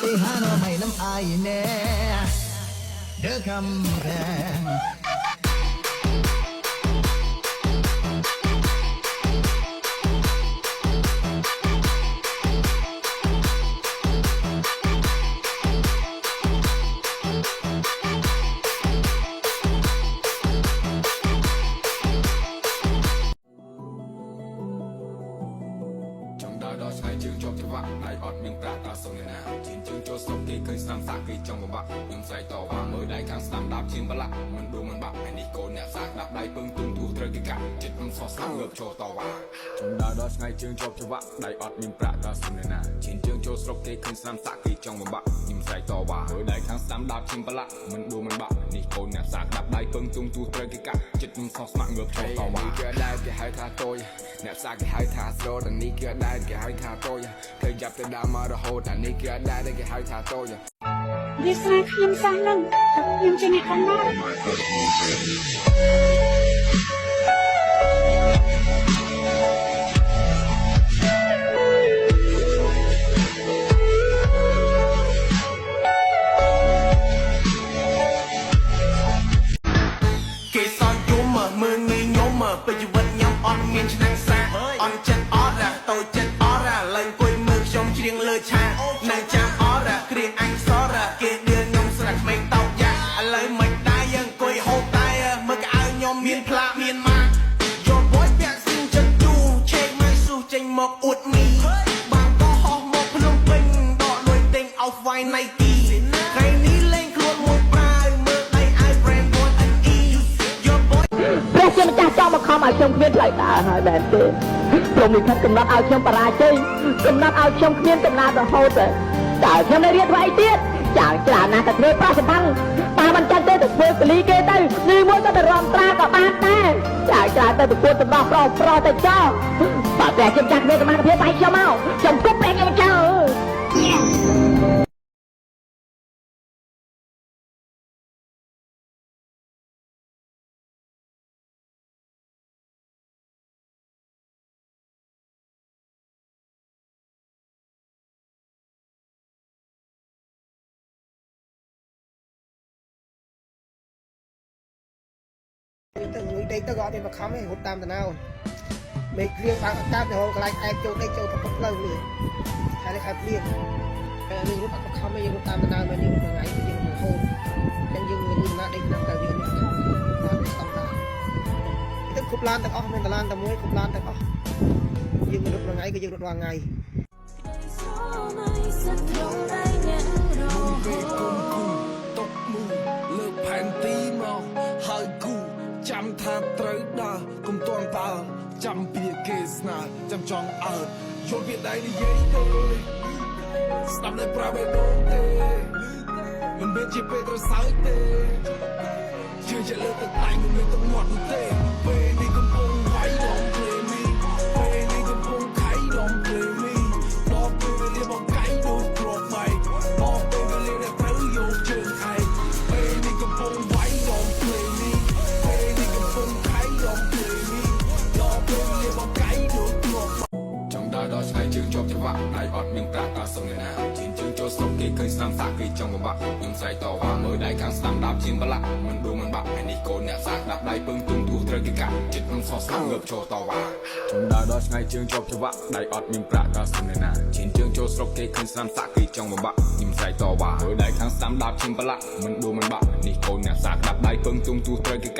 ไปหาหน่อไม่น้ำอายแน่เด้อคำแพงដល់ឆ្ងាយជើងជាប់ច្រវាក់ដៃអត់មានប្រាក់តាសុំអ្នកណាជិនជើងចូលស្រុកគេឃើញស្នាមសាក់គេចង់បំបាក់ខ្ញុំស្រែកតវ៉ាមើលដៃខាងស្នាមដាប់ជាងប្រឡាក់មិនដួលមិនបាក់ឯនេះកូនអ្នកសាក់ដាក់ដៃពឹងទុំទូត្រូវគេកាត់ចិត្តខ្ញុំសោះស្នាមងើបចូលតវ៉ាខ្ញុំដើរដល់ឆ្ងាយជើងជាប់ច្រវាក់ដៃអត់មានប្រាក់តាសុំអ្នកណាជិនជើងចូលស្រុកគេឃើញស្នាមសាក់គេចង់បំបាក់ខ្ញុំស្រែកតវ៉ាមើលដៃខាងស្នាមដាប់ជាងប្រឡាក់មិនដួលមិនបាក់នេះកូនអ្នកសាក់ដាក់ដៃពឹងទុំទូត្រូវគេកាត់ចិត្តខ្ញុំសោះស្នាមងើបចូលតវ៉ាគេដែរគេហៅថាតូចអ្នកសាក់គេហៅថាស្រោទាំងនេះគេដែរគេហៅថាតូចเคยจับแต่ดาวมารโหดแต่นี่ก็ได้ได้แค่หายทาโต้ยวิสาขีมสร้างนั่งยังจะมีคนได้เกสรยุ่มมือเงยยุ่มไปอยู่วันยำอ่อนเมียนชนะแซ่อ่อนเจ็ดออระโตเจ็ดออระเลยกุยมือชมเชียงเลยชานางจางออระเกรียงอังซอระเกเดือนยมสลักไม่เต่ายาอะไรไม่ได้ยังกุยโหดตายเมื่อกี้ยมเมียนพลาเมียนมาโยนบอยแบกซิงจะดูเช็คไม่สู้เจงหมกอุดมีบางก็หอกหมกพนมเป่งดอกลอยเต็งเอาไฟในกีใครนี้เล่นครวญมวยปลายเมื่อไอ้ไอ้แบรนด์บอลอันอีโยนบอยព្រះជាម្ចាស់ចង់មកខំឲ្យខ្ញុំគ្មានផ្លូវដើរហើយបែបទេព្រមលិខិតកំណត់ឲ្យខ្ញុំបរាជ័យកំណត់ឲ្យខ្ញុំគ្មានកំណត់រហូតតែខ្ញុំនៅរៀនធ្វើអីទៀតចាច្រើនណាស់តែធ្វើប្រសិទ្ធផលបើមិនចាច់ទេទៅធ្វើកលីគេទៅនេះមួយទៅរំត្រាក៏បានដែរចាច្រើនទៅប្រកួតសម្រាប់ប្រុសទៅចោលបើព្រះជាម្ចាស់គ្មានសមត្ថភាពឲ្យខ្ញុំមកខ្ញុំគប់ព្រះជាម្ចាស់ទៅងុយដេកទៅក៏អត់មានបខំទេរត់តាមតាណៅមេឃគ្រៀងបើកកាប់ទៅហូរកន្លែងឯកចូលដេកចូលទៅពុកផ្លូវនេះហើយនេះខែព្រៀងតែយើងរត់អត់បខំទេយើងរត់តាមតាណៅមកយើងថ្ងៃទៅយើងរហូតអញ្ចឹងយើងមានណាដេកតាមការៀងនេះតាមស្តង់ដាទៅគ្រប់ឡានទាំងអស់មានតាឡានតែមួយគ្រប់ឡានទាំងអស់យើងរត់ថ្ងៃក៏យើងរត់រាល់ថ្ងៃចាំថាត្រូវដើរកុំតន់តើចាំពីគេស្នាចាំចង់អើយល់ពីដៃនិយាយទេស្ដាប់នៅប្រាប់ឲ្យដូនទេមិនមានជាពេលត្រូវសើចទេជឿជាលើទឹកដៃមិនមានទឹកមាត់ទេពេលនេះកំពុងវាយរំភ្លេមីពេលនេះកំពុងខៃរំភ្លេមីដល់ពេលវេលាបងកាយដូចគ្រាប់បែកដល់ពេលវេលាដែលត្រូវយកជើងឯងពេលនេះកំពុងវាយរំភ្លេមីដល់ឆ្ងាយជើងជាប់ច្រវាក់ដៃអត់មានប្រាក់តាសុំអ្នកណាជិនជើងចូលស្រុកគេឃើញស្នាមសាក់គេចង់បំបាក់ខ្ញុំស្រែកតវ៉ាមើលដៃខាងស្នាមដាប់ជាងប្រឡាក់មិនដួលមិនបាក់ឯនេះកូនអ្នកសាក់ដាក់ដៃពឹងទុំទូត្រូវគេកាត់ចិត្តខ្ញុំសោះស្នាមងើបចូលតវ៉ាខ្ញុំដើរដល់ឆ្ងាយជើងជាប់ច្រវាក់ដៃអត់មានប្រាក់តាសុំអ្នកណាជិនជើងចូលស្រុកគេឃើញស្នាមសាក់គេចង់បំបាក់ខ្ញុំស្រែកតវ៉ាមើលដៃខាងស្នាមដាប់ជាងប្រឡាក់មិនដួលមិនបាក់នេះកូនអ្នកសាក់ដាក់ដៃពឹងទុំទូត្រូវគេកាត់